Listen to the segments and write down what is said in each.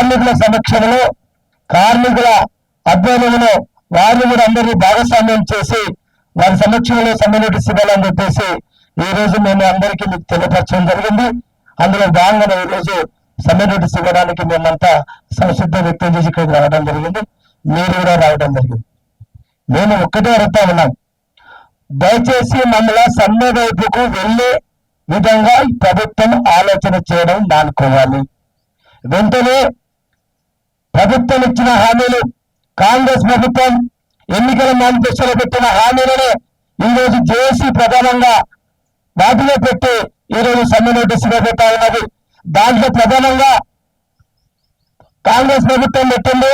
కార్మికుల సమక్షంలో కార్మికుల అధ్వర్యంలో వారిని కూడా అందరినీ భాగస్వామ్యం చేసి వారి సమక్షంలో సమ్మె నోటీస్ ఇవ్వాలని చెప్పేసి ఈ రోజు మేము అందరికీ మీకు తెలియపరచడం జరిగింది. అందులో భాగంగా ఈ రోజు సమ్మె నోటీస్ ఇవ్వడానికి మేమంతా సంసిద్ధం వ్యక్తం చేసి ఇక్కడికి రావడం జరిగింది. మీరు కూడా రావడం జరిగింది. మేము ఒక్కటే అడుగుతా ఉన్నాం, దయచేసి మమ్మల్ని సమ్మె వైపుకు వెళ్లే విధంగా ప్రభుత్వం ఆలోచన చేయడం మానుకోవాలి. వెంటనే ప్రభుత్వం ఇచ్చిన హామీలు, కాంగ్రెస్ ప్రభుత్వం ఎన్నికల మేనిఫెస్టోలో పెట్టిన హామీలనే ఈరోజు జేఏసీ ప్రధానంగా వాటిలో పెట్టి ఈరోజు సమ్మె నోటీసు పెట్టా ఉన్నది. దాంట్లో ప్రధానంగా కాంగ్రెస్ ప్రభుత్వం పెట్టింది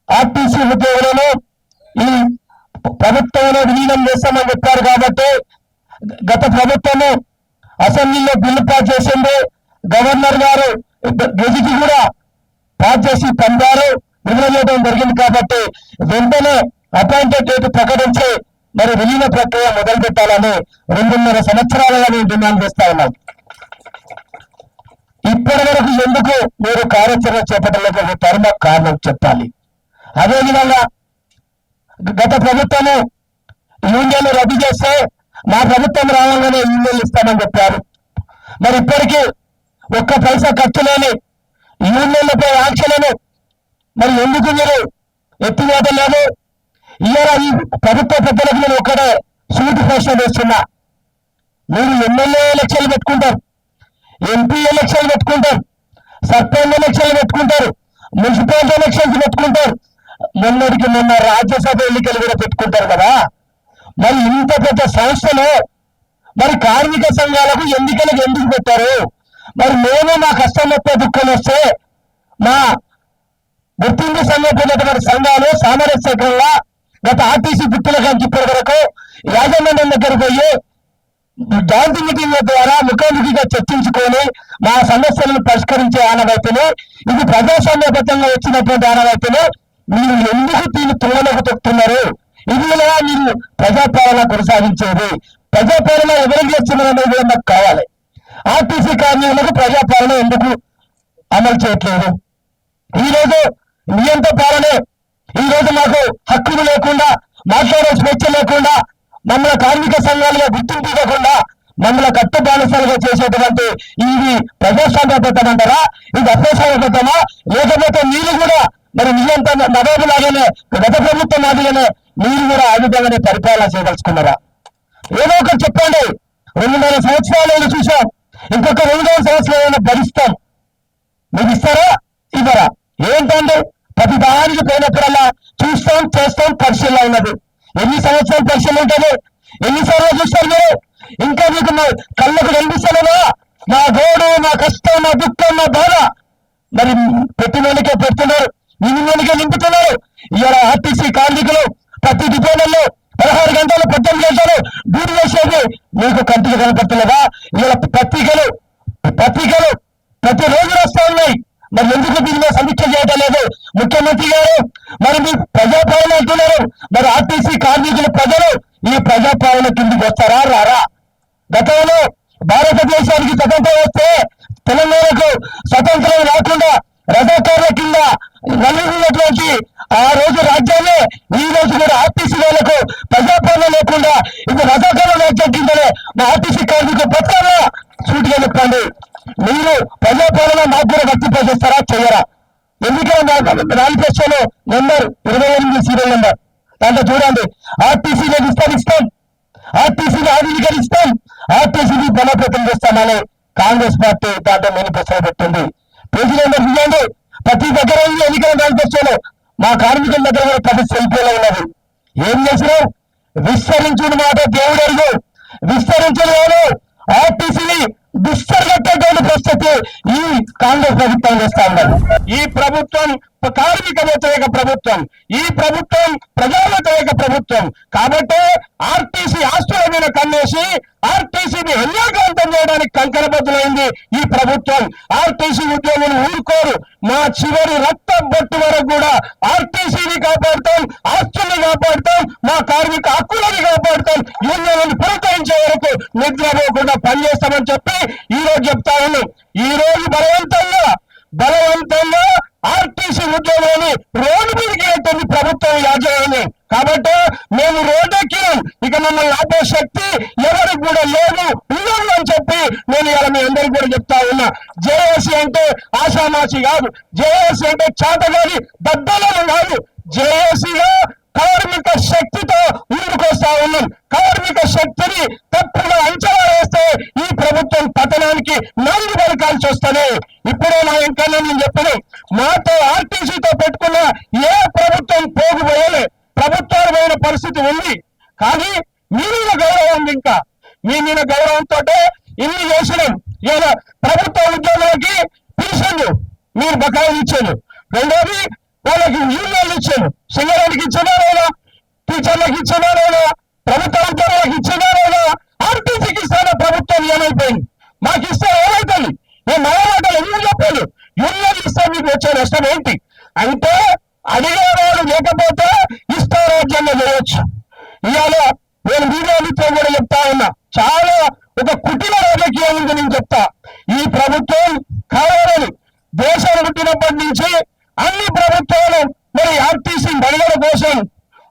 ఆర్టీసీ ఉద్యోగులను ఈ ప్రభుత్వంలో విలీనం చేస్తామని చెప్పారు. కాబట్టి గత ప్రభుత్వము అసెంబ్లీలో బిల్లు పాస్ చేసింది. గవర్నర్ గారు గెజిట్ కూడా పాస్ చేసి పంపారు, విడుదల చేయడం జరిగింది. కాబట్టి వెంటనే అపాయింటెడ్ డేట్ ప్రకటించి మరి విలీన ప్రక్రియ మొదలు పెట్టాలని 2.5 సంవత్సరాలుగా మేము డిమాండ్ చేస్తా ఉన్నాం. ఇప్పటి వరకు ఎందుకు మీరు కార్యాచరణ చేపట్టలేకపోతారు, మాకు కారణం చెప్పాలి. అదేవిధంగా గత ప్రభుత్వము యూనియన్లు రద్దు చేస్తే మా ప్రభుత్వం రావాలనే యూనియన్లు ఇస్తామని చెప్పారు. మరి ఇప్పటికీ ఒక్క పైసా ఖర్చు లేని యూనియన్లపై ఆంక్షలను మరి ఎందుకు మీరు ఎత్తివేయడం లేదు? ఇవాళ ఈ ప్రభుత్వ పెద్దలకు నేను ఒక్కడే సూటి ప్రశ్న వేస్తున్నా. మీరు ఎమ్మెల్యే ఎలక్షన్లు పెట్టుకుంటారు, ఎంపీ ఎలక్షన్లు పెట్టుకుంటారు, సర్పంచ్ ఎలక్షన్లు పెట్టుకుంటారు, మున్సిపాలిటీ ఎలక్షన్స్ పెట్టుకుంటారు, మొన్నటికి మొన్న రాజ్యసభ ఎన్నికలు కూడా పెట్టుకుంటారు కదా. మరి ఇంత పెద్ద సంస్థలో మరి కార్మిక సంఘాలకు ఎన్నికలకు ఎందుకు పెట్టారు? మరి మేము మా కష్టం వస్తే దుఃఖం వస్తే మా గుర్తింపు సంఘటనటువంటి సంఘాలు సామరస్యంగా గత ఆర్టీసీ గుర్తుల కానీ ఇప్పటి వరకు యాజమాన్యం దగ్గరకు పోయి జాయింట్ మీటింగ్ల ద్వారా ముఖాముఖిగా చర్చించుకొని మా సమస్యలను పరిష్కరించే ఆనవైతేనే, ఇది ప్రజాస్వామ్యబద్ధంగా వచ్చినటువంటి ఆనవైతేనే మీరు ఎందుకు దీన్ని తుంగలోకి తొక్కుతున్నారు? ఇది ఇలా మీరు ప్రజాపాలన కొనసాగించేది. ప్రజాపాలన ఎవరికి చేస్తున్నారనేది కూడా మాకు కావాలి. ఆర్టీసీ కార్మికులకు ప్రజాపాలన ఎందుకు అమలు చేయట్లేదు? ఈరోజు నియంత పాలనే. ఈరోజు మాకు హక్కులు లేకుండా, మాట్లాడే స్వేచ్ఛ లేకుండా, మమ్మల్ని కార్మిక సంఘాలుగా గుర్తింపు ఇవ్వకుండా మమ్మల్ని కట్టు బానిసలుగా చేసేటువంటి ఇది ప్రజాస్వామ్యబద్ధం అంటారా? ఇది అప్రజాస్వామ్యబద్ధమా? లేకపోతే మీరు కూడా మరి నియంత నవాబు లాగానే గత ప్రభుత్వం మాదిరిగానే మీరు కూడా ఆ విధంగానే పరిపాలన చేయదలుచుకున్నారా? ఏదో ఒకటి చెప్పండి. 2.5 సంవత్సరాలు చూసాం, ఇంకొక 2.5 సంవత్సరాలు భరిస్తాం. మీకు ఇస్తారా ఇవ్వరా? ఏంటండి ప్రతి దానికి పోయినప్పుడల్లా చూస్తాం, చేస్తాం, పరిశీలన ఉన్నది. ఎన్ని సంవత్సరాలు పరిశీలన ఉంటుంది? ఎన్నిసార్లు చూస్తారు మీరు? ఇంకా మీకు కళ్ళకు కనిపిస్తలేదా మా గోడు, మా కష్టం, మా దుఃఖం, మా బాధ? మరి పెట్టినోనికే పెడుతున్నారు, నిన్నోనికే నింపుతున్నారు. ఇవాళ ఆర్టీసీ కార్మికులు ప్రతి డిపోలలో 16 గంటలు 18 గంటలు డ్యూటీ చేసేది మీకు కంటికి కనపడలేదా? ఇవాళ పత్రికలు ప్రతి రోజు వస్తూ ఉన్నాయి. మరి ఎందుకు దీని మీద సమీక్ష చేయటం లేదు ముఖ్యమంత్రి గారు? మరి మీ ప్రజాపాలన అంటున్నారు, మరి ఆర్టీసీ కార్మికులు ప్రజలు ఈ ప్రజాపాలన కిందికి వస్తారా రారా? గతంలో భారతదేశానికి స్వతంత్రం వస్తే తెలంగాణకు స్వతంత్రం రాకుండా రజాకారుల కింద నలుగున్నటువంటి ఆ రోజు రాజ్యాన్ని ఈ రోజు కూడా ఆర్టీసీ వాళ్ళకు ప్రజాపాలన లేకుండా ఇది రజాకారుల రాజ్యం కిందనే మా ఆర్టీసీ కార్మికులు బతకాలా? సూటిగా చెప్పండి. మీరు ప్రజాపాలన మాకు కూడా వర్తింపజేస్తారా చేయరా? ఎందుకంటే మేనిఫెస్టోలో నెంబర్ 28 సీరియల్ నెంబర్ దాంట్లో చూడండి, ఆర్టీసీని విస్తరిస్తాం, ఆర్టీసీని ఆధునీకరిస్తాం, ఆర్టీసీని బలోపేతం చేస్తామని కాంగ్రెస్ పార్టీ దాంట్లో మేనిఫెస్టోలో పెట్టింది. పేజీ నెంబర్ చూడండి. ప్రతి దగ్గర ఎన్నికల మేనిఫెస్టోలో మా కార్మికుల దగ్గర కూడా ప్రతి సెల్ఫీలో ఉన్నది. ఏం చేసినావు? విస్తరించిన మాట దేవుడు అడుగు, విస్తరించిన వాడు ఆర్టీసీని దుస్తరగట్టేటువంటి పరిస్థితి ఈ కాంగ్రెస్ ప్రభుత్వం చేస్తా ఉన్నారు. ఈ ప్రభుత్వం కార్మిక వ్యతిరేక ప్రభుత్వం, ఈ ప్రభుత్వం ప్రజా వ్యతిరేక ప్రభుత్వం. కాబట్టి ఆర్టీసీ ఆస్తుల మీద కన్నేసి ఆర్టీసీని హెల్యాకాంతం చేయడానికి కంకణబద్దులైంది ఈ ప్రభుత్వం. ఆర్టీసీ ఉద్యోగులు ఊరుకోరు. మా చివరి రక్త బొట్టు వరకు కూడా ఆర్టీసీని కాపాడుతాం, ఆస్తుల్ని కాపాడుతాం, మా కార్మిక హక్కులని కాపాడుతాం, యూనియన్లను పునరుద్ధరించే వరకు నిద్రపోకుండా పనిచేస్తామని చెప్పి ఈ రోజు చెప్తా ఉన్నాం. ఈ రోజు బలవంతంగా రోడ్డు మీదకి వెళ్తుంది ప్రభుత్వం యాజమాన్యం. కాబట్టి మేము రోడ్డెక్కినాం, ఇక మమ్మల్ని ఆపే శక్తి ఎవరికి కూడా లేదు ఉండదు అని చెప్పి నేను ఇలా మీ అందరికీ కూడా చెప్తా ఉన్నా. జేఏసీ అంటే ఆషామాషి కాదు, జేఏసీ అంటే చాతగాని దద్దలను కాదు, జేఏసీగా కార్మిక శక్తితో ముందుకొస్తా ఉన్నాం. కార్మిక శక్తిని తప్పుగా అంచనా వేస్తే ఈ ప్రభుత్వం పతనానికి నాలుగు పలకాల్సి వస్తుంది. ఇప్పుడే నా ఇంకా నేను చెప్పను, మాతో ఆర్టీసీతో పెట్టుకున్న ఏ ప్రభుత్వం పోగుపోయలే, ప్రభుత్వాలు పోయిన పరిస్థితి ఉంది. కానీ మీ మీద గౌరవం ఉంది, ఇంకా మీ మీద గౌరవంతో ఇన్ని చేసినాం. ఇలా ప్రభుత్వ ఉద్యోగులకి పెన్షన్లు మీరు బకాయిలు ఇచ్చారు, రెండోది వాళ్ళకి యూనియన్లు ఇచ్చారు, సింగరేణికి ఇచ్చినా లేదా, టీచర్లకు ఇచ్చినా లేదా, ప్రభుత్వ ఉద్యోగులకు ఇచ్చినా లేదా, ఆర్టీసీకి ఇస్తానే ప్రభుత్వం ఏమైపోయింది, మాకు ఇస్తే ఏమైతుంది? నేను మాటలు ఎందుకు చెప్పాను? యూనియన్లు ఇస్తే మీకు వచ్చే నష్టం ఏంటి అంటే అడిగేవాడు లేకపోతే ఇష్టారాజ్యంగా చేయొచ్చు. ఇవాళ నేను మీడియాలతో కూడా చెప్తా ఉన్నా, చాలా ఒక కుటిల రాజకీయం ఉంది. నేను చెప్తా, ఈ ప్రభుత్వం కావాలని దేశం పుట్టినప్పటి నుంచి అన్ని ప్రభుత్వాలు మరి ఆర్టీసీ బడిగల కోసం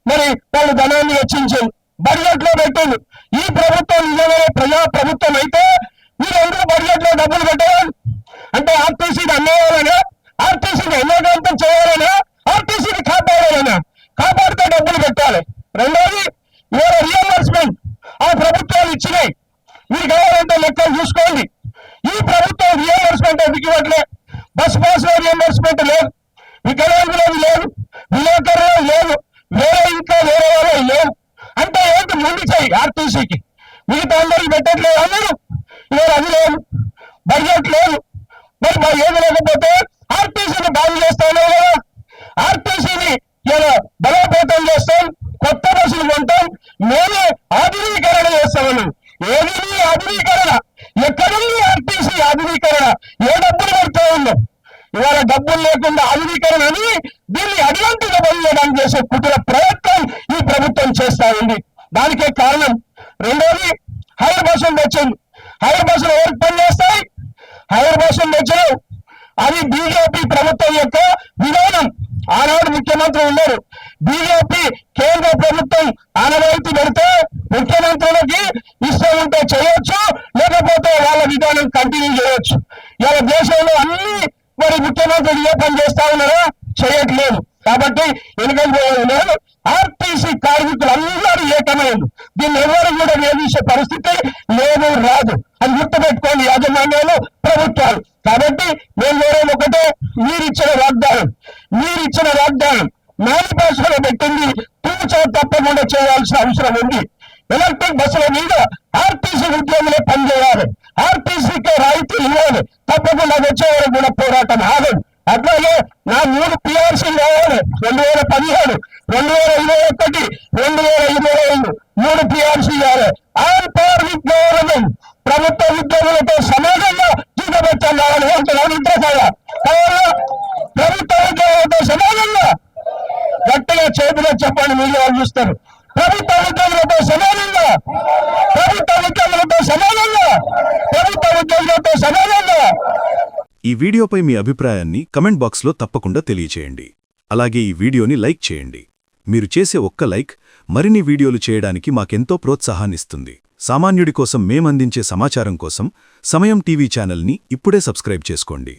మరి వాళ్ళు ధనాన్ని వెచ్చించి బడ్జెట్ లో పెట్టింది. ఈ ప్రభుత్వం నిజమైన ప్రజా ప్రభుత్వం అయితే మీరు ఎందుకు బడ్జెట్ లో డబ్బులు పెట్టాలి అంటే ఆర్టీసీని అమ్మేయాలనే, ఆర్టీసీని ఎన్నోకాంతం చేయాలనే, ఆర్టీసీని కాపాడాలనే, కాపాడితే డబ్బులు పెట్టాలి. రెండోది ఇవాళ రియంబర్స్మెంట్ ఆ ప్రభుత్వాలు ఇచ్చినాయి, మీరు కావాలంటే లెక్కలు చూసుకోండి. ఈ ప్రభుత్వం రియంబర్స్మెంట్ ఎందుకు ఇవ్వట్లే? బస్ పాస్ లో రియంబర్స్మెంట్ లేదు, వికలాంగులకు లేదు, విలేకరులకు లేదు, వేరే ఇంకా వేరే వాళ్ళకి లేవు. అంటే ఏంటి? ముందు చేయి ఆర్టీసీకి, మిగతా అందరికి పెట్టట్లేదు అందరూ. ఇవాళ అది లేదు, బడ్జెట్ లేదు, మరి ఏది లేకపోతే ఆర్టీసీని బాగు చేస్తాను కదా, ఆర్టీసీని ఇలా బలోపేతం చేస్తాం, కొత్త బస్సులు కొంటాం, మేమే ఆధునీకరణ చేస్తామని. ఏది ఆధునీకరణ? ఎక్కడుంది ఆర్టీసీ ఆధునీకరణ? ఏ డబ్బులు పెడతా ఉన్నాం? ఇవాళ డబ్బులు లేకుండా ఆధునీకరణ అని దీన్ని అడిగంటిగా పనిచేయడానికి చేసే కుటుంబ ప్రయత్నం ఈ ప్రభుత్వం చేస్తా ఉంది. దానికే కారణం. రెండోది హైర్ బస్సులు తెచ్చింది. హైర్ బస్సులు ఎవరికి పనిచేస్తాయి? హైర్ బస్సులు తెచ్చారు, అది బీజేపీ ప్రభుత్వం యొక్క విధానం. ఆనాడు ముఖ్యమంత్రి ఉన్నారు, బీజేపీ కేంద్ర ప్రభుత్వం ఆనవాయితీ పెడితే ముఖ్యమంత్రులకి ఇష్టం ఉంటే చేయొచ్చు, లేకపోతే వాళ్ళ విధానం కంటిన్యూ చేయొచ్చు. ఇలా దేశంలో అన్ని మరి ముఖ్యమంత్రులు ఏ పని చేస్తా ఉన్నారో చేయట్లేదు. కాబట్టి వెనుకపోయేది లేదు. ఆర్టీసీ కార్మికులు అందరూ ఏకమైంది, దీన్ని ఎవరు కూడా వేధించే పరిస్థితి లేదు, రాదు. అది గుర్తుపెట్టుకోండి యాజమాన్యాలు, ప్రభుత్వాలు. కాబట్టి నేను వేరేది ఒకటే, మీరిచ్చిన వాగ్దానం మేనిఫెస్టోలో పెట్టింది తూచా తప్పకుండా చేయాల్సిన అవసరం ఉంది. ఎలక్ట్రిక్ బస్సుల మీద ఆర్టీసీ ఉద్యోగులే పనిచేయాలి, ఆర్టీసీకే రాయితీలు ఇవ్వాలి, తప్పకుండా వచ్చే వరకు కూడా పోరాటం ఆగదు. అట్లాగే నా 3 పిఆర్సీలు కావాలి, 2017, 2021, 2025 3 పిఆర్సీ కావాలి. ఆన్ పార్ విత్ గవర్నమెంట్, ప్రభుత్వ ఉద్యోగులతో సమానంగా జీతభత్యం కావాలి అంటే కావాలా? ప్రభుత్వ ఉద్యోగులతో సమానంగా గట్టిగా చేతిలో చెప్పండి, మీరు వాళ్ళు చూస్తారు. ప్రభుత్వ ఉద్యోగులతో సమానంగా, ప్రభుత్వ ఉద్యోగులతో సమానంగా, ప్రభుత్వ ఉద్యోగులతో సమానంగా. ఈ వీడియోపై మీ అభిప్రాయాన్ని కమెంట్ బాక్స్లో తప్పకుండా తెలియచేయండి. అలాగే ఈ వీడియోని లైక్ చేయండి. మీరు చేసే ఒక్క లైక్ మరిన్ని వీడియోలు చేయడానికి మాకెంతో ప్రోత్సాహాన్నిస్తుంది. సామాన్యుడి కోసం మేమందించే సమాచారం కోసం సమయం టీవీ ఛానల్ని ఇప్పుడే సబ్స్క్రైబ్ చేసుకోండి.